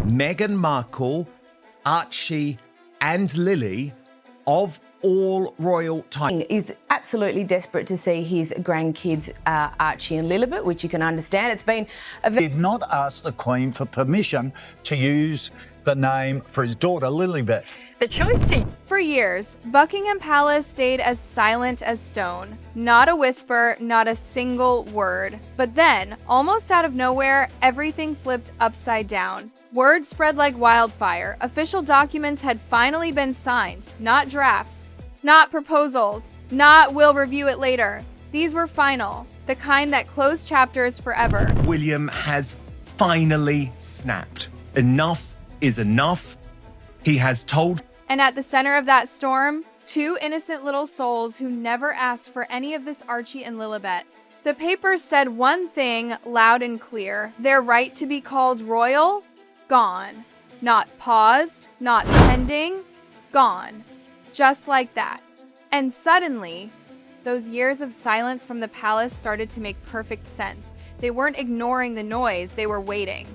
Meghan Markle, Archie and Lily of all royal titles. Is absolutely desperate to see his grandkids, Archie and Lilibet, which you can understand. It's been a Did not ask the Queen for permission to use the name for his daughter, Lilibet. The choice to... For years, Buckingham Palace stayed as silent as stone. Not a whisper, not a single word. But then, almost out of nowhere, everything flipped upside down. Word spread like wildfire. Official documents had finally been signed. Not drafts, not proposals, not we'll review it later. These were final, the kind that close chapters forever. William has finally snapped. Enough is enough. He has told. And at the center of that storm, two innocent little souls who never asked for any of this Archie and Lilibet. The papers said one thing loud and clear: their right to be called royal, gone. Not paused, not pending, gone. Just like that. And suddenly, those years of silence from the palace started to make perfect sense. They weren't ignoring the noise, they were waiting.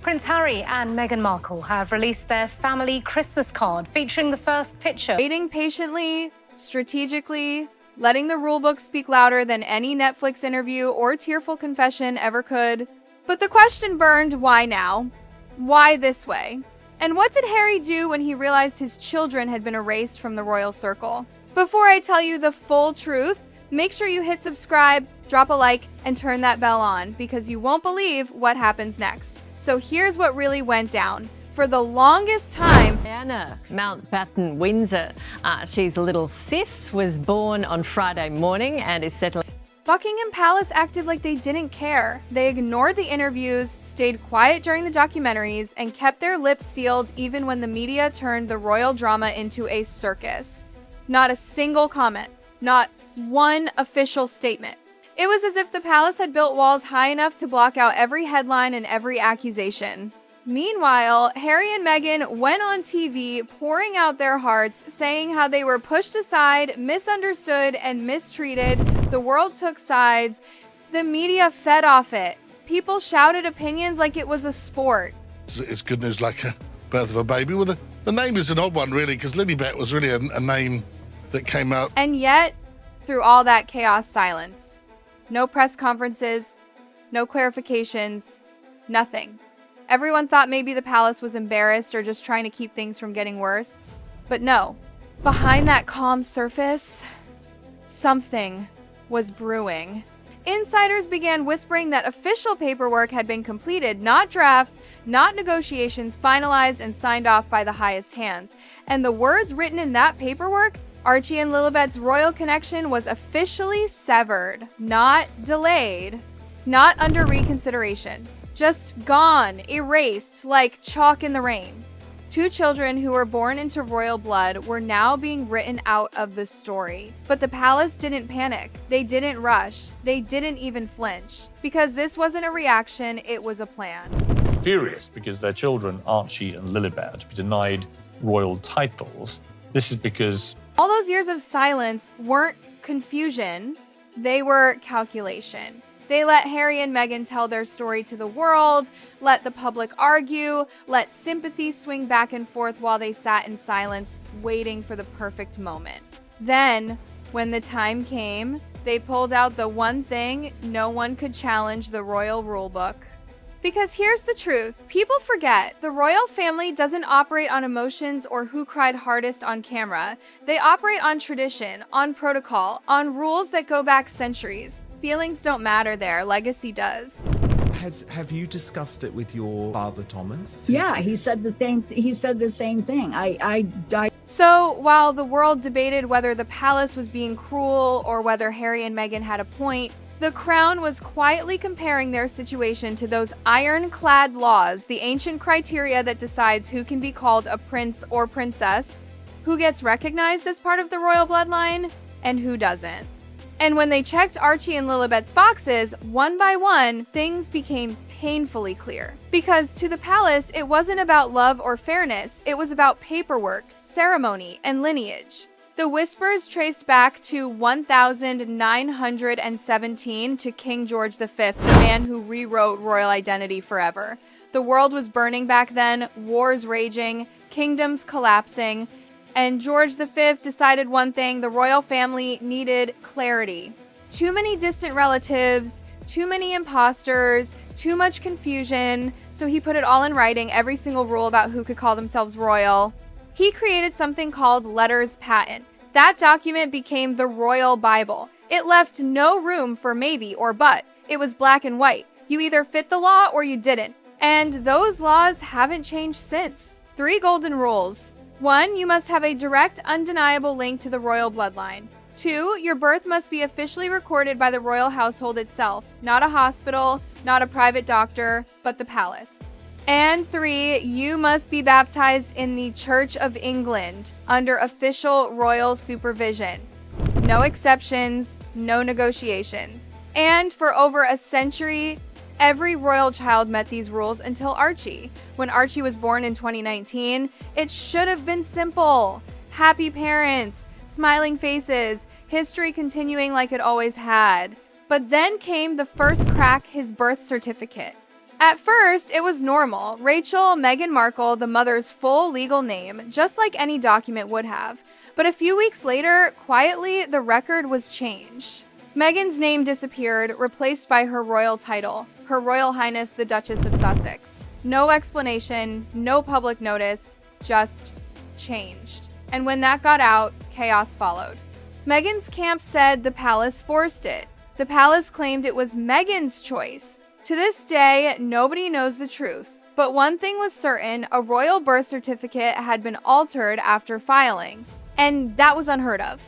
Prince Harry and Meghan Markle have released their family Christmas card featuring the first picture. Waiting patiently, strategically, letting the rulebook speak louder than any Netflix interview or tearful confession ever could. But the question burned, why now? Why this way? And what did Harry do when he realized his children had been erased from the royal circle? Before I tell you the full truth, make sure you hit subscribe, drop a like, and turn that bell on, because you won't believe what happens next. So here's what really went down. For the longest time, Diana Mountbatten Windsor, Archie's little sis, was born on Friday morning and is settling. Buckingham Palace acted like they didn't care. They ignored the interviews, stayed quiet during the documentaries, and kept their lips sealed even when the media turned the royal drama into a circus. Not a single comment, not one official statement. It was as if the palace had built walls high enough to block out every headline and every accusation. Meanwhile, Harry and Meghan went on TV pouring out their hearts, saying how they were pushed aside, misunderstood, and mistreated. The world took sides. The media fed off it. People shouted opinions like it was a sport. It's good news like a birth of a baby. Well, the name is an odd one, really, because Lilibet was really a name that came out. And yet, through all that chaos, silence. No press conferences, no clarifications, nothing. Everyone thought maybe the palace was embarrassed or just trying to keep things from getting worse. But no, behind that calm surface, something was brewing. Insiders began whispering that official paperwork had been completed, not drafts, not negotiations finalized and signed off by the highest hands. And the words written in that paperwork, Archie and Lilibet's royal connection, was officially severed, not delayed, not under reconsideration. Just gone, erased, like chalk in the rain. Two children who were born into royal blood were now being written out of the story. But the palace didn't panic. They didn't rush. They didn't even flinch. Because this wasn't a reaction, it was a plan. Furious because their children, Archie and Lilibet, to be denied royal titles. This is because all those years of silence weren't confusion, they were calculation. They let Harry and Meghan tell their story to the world, let the public argue, let sympathy swing back and forth while they sat in silence, waiting for the perfect moment. Then, when the time came, they pulled out the one thing no one could challenge: the royal rulebook. Because here's the truth, people forget, the royal family doesn't operate on emotions or who cried hardest on camera. They operate on tradition, on protocol, on rules that go back centuries. Feelings don't matter there, legacy does. Have you discussed it with your father, Thomas? Yeah, he said the same thing. So while the world debated whether the palace was being cruel or whether Harry and Meghan had a point, the Crown was quietly comparing their situation to those ironclad laws, the ancient criteria that decides who can be called a prince or princess, who gets recognized as part of the royal bloodline, and who doesn't. And when they checked Archie and Lilibet's boxes, one by one, things became painfully clear. Because to the palace, it wasn't about love or fairness, it was about paperwork, ceremony, and lineage. The whispers traced back to 1917 to King George V, the man who rewrote royal identity forever. The world was burning back then, wars raging, kingdoms collapsing, and George V decided one thing: the royal family needed clarity. Too many distant relatives, too many imposters, too much confusion, so he put it all in writing, every single rule about who could call themselves royal. He created something called letters patent. That document became the Royal Bible. It left no room for maybe or but. It was black and white. You either fit the law or you didn't. And those laws haven't changed since. 3 golden rules. 1, you must have a direct, undeniable link to the royal bloodline. 2, your birth must be officially recorded by the royal household itself, not a hospital, not a private doctor, but the palace. And 3, you must be baptized in the Church of England under official royal supervision. No exceptions, no negotiations. And for over a century, every royal child met these rules until Archie. When Archie was born in 2019, it should have been simple. Happy parents, smiling faces, history continuing like it always had. But then came the first crack: his birth certificate. At first, it was normal. Rachel Meghan Markle, the mother's full legal name, just like any document would have. But a few weeks later, quietly, the record was changed. Meghan's name disappeared, replaced by her royal title, Her Royal Highness the Duchess of Sussex. No explanation, no public notice, just changed. And when that got out, chaos followed. Meghan's camp said the palace forced it. The palace claimed it was Meghan's choice. To this day, nobody knows the truth. But one thing was certain: a royal birth certificate had been altered after filing. And that was unheard of.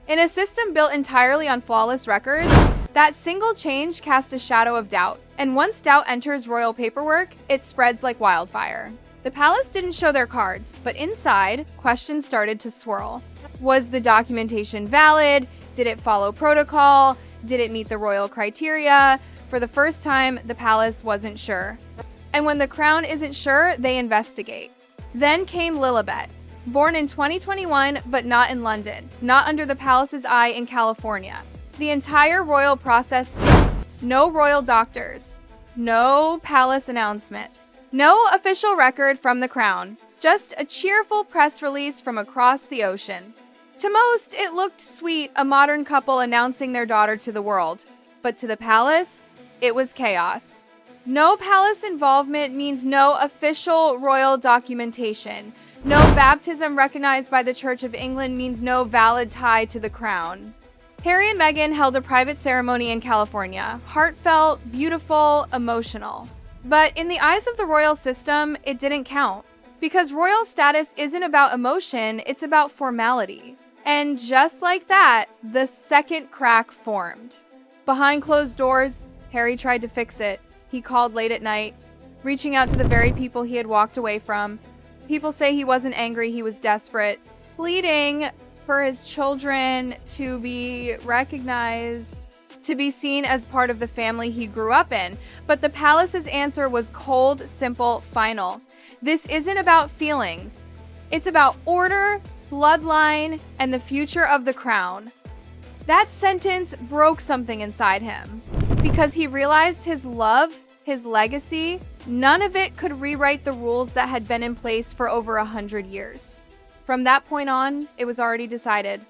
In a system built entirely on flawless records, that single change cast a shadow of doubt. And once doubt enters royal paperwork, it spreads like wildfire. The palace didn't show their cards, but inside, questions started to swirl. Was the documentation valid? Did it follow protocol? Did it meet the royal criteria? For the first time, the palace wasn't sure. And when the crown isn't sure, they investigate. Then came Lilibet, born in 2021, but not in London, not under the palace's eye in California. The entire royal process skipped. No royal doctors, no palace announcement, no official record from the crown, just a cheerful press release from across the ocean. To most, it looked sweet, a modern couple announcing their daughter to the world. But to the palace, it was chaos. No palace involvement means no official royal documentation. No baptism recognized by the Church of England means no valid tie to the crown. Harry and Meghan held a private ceremony in California. Heartfelt, beautiful, emotional. But in the eyes of the royal system, it didn't count. Because royal status isn't about emotion, it's about formality. And just like that, the second crack formed. Behind closed doors, Harry tried to fix it. He called late at night, reaching out to the very people he had walked away from. People say he wasn't angry, he was desperate, pleading for his children to be recognized, to be seen as part of the family he grew up in. But the palace's answer was cold, simple, final. This isn't about feelings. It's about order, bloodline, and the future of the crown. That sentence broke something inside him, because he realized his love, his legacy, none of it could rewrite the rules that had been in place for over 100 years. From that point on, it was already decided.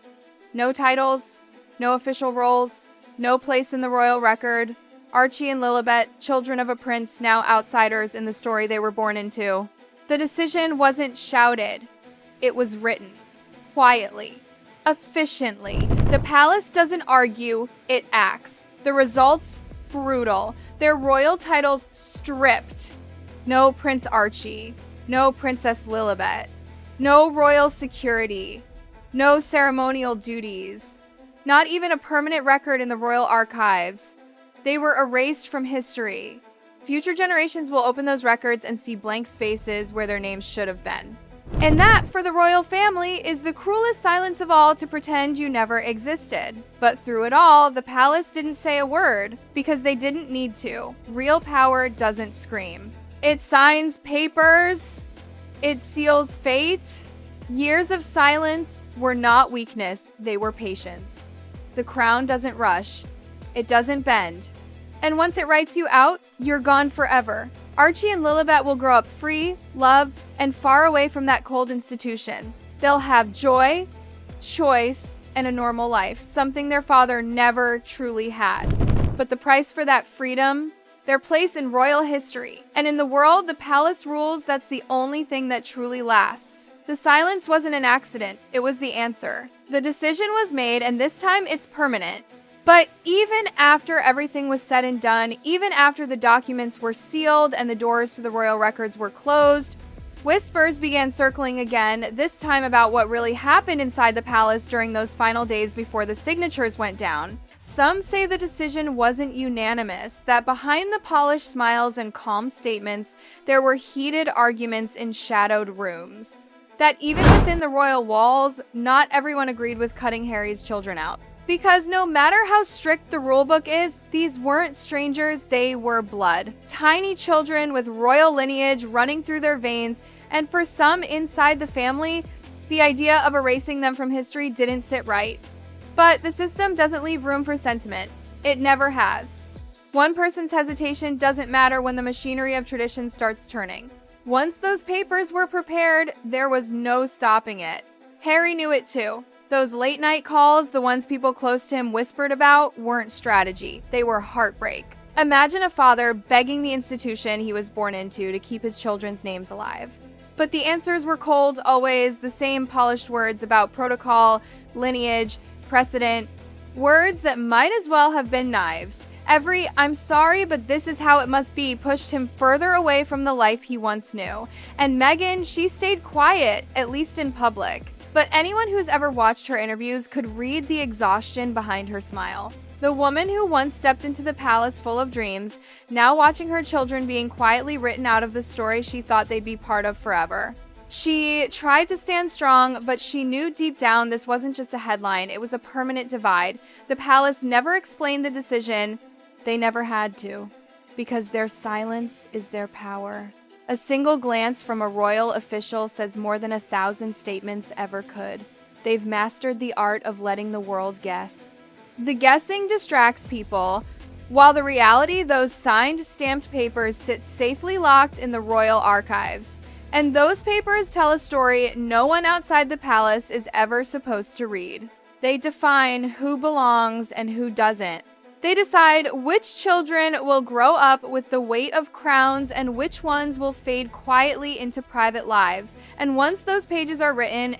No titles, no official roles, no place in the royal record. Archie and Lilibet, children of a prince, now outsiders in the story they were born into. The decision wasn't shouted. It was written. Quietly. Efficiently. The palace doesn't argue, it acts. The results? Brutal. Their royal titles stripped. No Prince Archie. No Princess Lilibet. No royal security. No ceremonial duties. Not even a permanent record in the royal archives. They were erased from history. Future generations will open those records and see blank spaces where their names should have been. And that, for the royal family, is the cruelest silence of all, to pretend you never existed. But through it all, the palace didn't say a word, because they didn't need to. Real power doesn't scream. It signs papers. It seals fate. Years of silence were not weakness, they were patience. The crown doesn't rush, it doesn't bend. And once it writes you out, you're gone forever. Archie and Lilibet will grow up free, loved, and far away from that cold institution. They'll have joy, choice, and a normal life, something their father never truly had. But the price for that freedom, their place in royal history. And in the world, the palace rules, that's the only thing that truly lasts. The silence wasn't an accident, it was the answer. The decision was made, and this time it's permanent. But even after everything was said and done, even after the documents were sealed and the doors to the royal records were closed, whispers began circling again, this time about what really happened inside the palace during those final days before the signatures went down. Some say the decision wasn't unanimous, that behind the polished smiles and calm statements, there were heated arguments in shadowed rooms. That even within the royal walls, not everyone agreed with cutting Harry's children out. Because no matter how strict the rulebook is, these weren't strangers, they were blood. Tiny children with royal lineage running through their veins, and for some inside the family, the idea of erasing them from history didn't sit right. But the system doesn't leave room for sentiment. It never has. One person's hesitation doesn't matter when the machinery of tradition starts turning. Once those papers were prepared, there was no stopping it. Harry knew it too. Those late night calls, the ones people close to him whispered about, weren't strategy. They were heartbreak. Imagine a father begging the institution he was born into to keep his children's names alive. But the answers were cold, always the same polished words about protocol, lineage, precedent, words that might as well have been knives. Every "I'm sorry, but this is how it must be" pushed him further away from the life he once knew. And Meghan, she stayed quiet, at least in public. But anyone who's ever watched her interviews could read the exhaustion behind her smile. The woman who once stepped into the palace full of dreams, now watching her children being quietly written out of the story she thought they'd be part of forever. She tried to stand strong, but she knew deep down this wasn't just a headline, it was a permanent divide. The palace never explained the decision. They never had to, because their silence is their power. A single glance from a royal official says more than 1,000 statements ever could. They've mastered the art of letting the world guess. The guessing distracts people, while the reality, those signed, stamped papers sit safely locked in the royal archives. And those papers tell a story no one outside the palace is ever supposed to read. They define who belongs and who doesn't. They decide which children will grow up with the weight of crowns and which ones will fade quietly into private lives. And once those pages are written,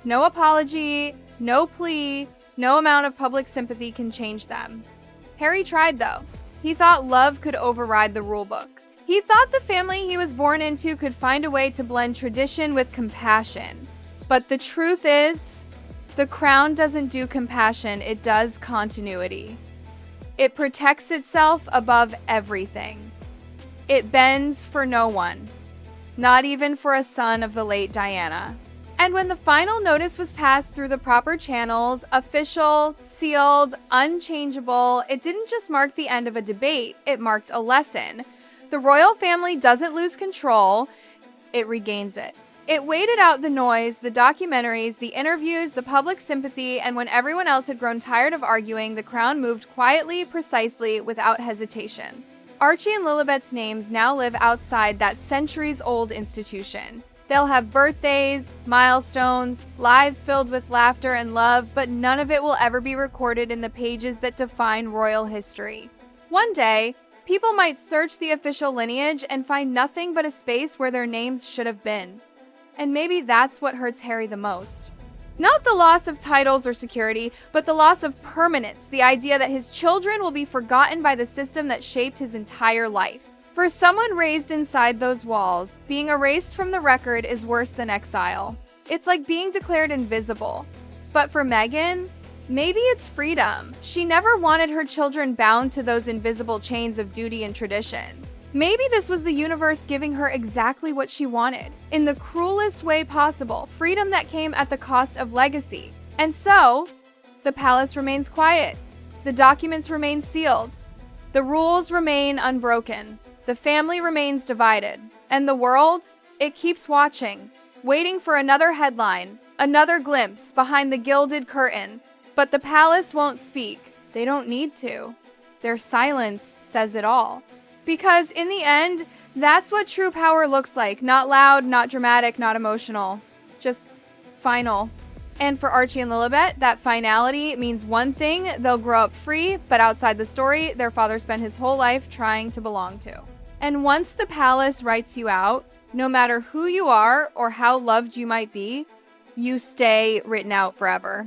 no apology, no plea, no amount of public sympathy can change them. Harry tried, though. He thought love could override the rulebook. He thought the family he was born into could find a way to blend tradition with compassion. But the truth is, the crown doesn't do compassion, it does continuity. It protects itself above everything. It bends for no one, not even for a son of the late Diana. And when the final notice was passed through the proper channels, official, sealed, unchangeable, it didn't just mark the end of a debate, it marked a lesson. The royal family doesn't lose control, it regains it. It waited out the noise, the documentaries, the interviews, the public sympathy, and when everyone else had grown tired of arguing, the crown moved quietly, precisely, without hesitation. Archie and Lilibet's names now live outside that centuries-old institution. They'll have birthdays, milestones, lives filled with laughter and love, but none of it will ever be recorded in the pages that define royal history. One day, people might search the official lineage and find nothing but a space where their names should have been. And maybe that's what hurts Harry the most. Not the loss of titles or security, but the loss of permanence, the idea that his children will be forgotten by the system that shaped his entire life. For someone raised inside those walls, being erased from the record is worse than exile. It's like being declared invisible. But for Meghan, maybe it's freedom. She never wanted her children bound to those invisible chains of duty and tradition. Maybe this was the universe giving her exactly what she wanted, in the cruelest way possible, freedom that came at the cost of legacy. And so, the palace remains quiet, the documents remain sealed, the rules remain unbroken, the family remains divided, and the world, it keeps watching. waiting for another headline, another glimpse behind the gilded curtain. But the palace won't speak. They don't need to. Their silence says it all. Because in the end, that's what true power looks like. Not loud, not dramatic, not emotional. Just final. And for Archie and Lilibet, that finality means one thing: they'll grow up free, but outside the story, their father spent his whole life trying to belong to. And once the palace writes you out, no matter who you are or how loved you might be, you stay written out forever.